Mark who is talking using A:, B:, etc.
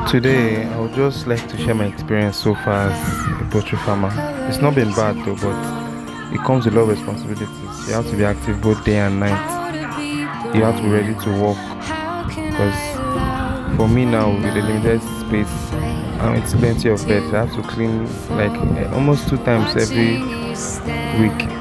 A: Today, I would just like to share my experience so far as a poultry farmer. It's not been bad though, but it comes with a lot of responsibilities. You have to be active both day and night. You have to be ready to work because for me now, with the limited space, it's plenty of beds. I have to clean like almost two times every week.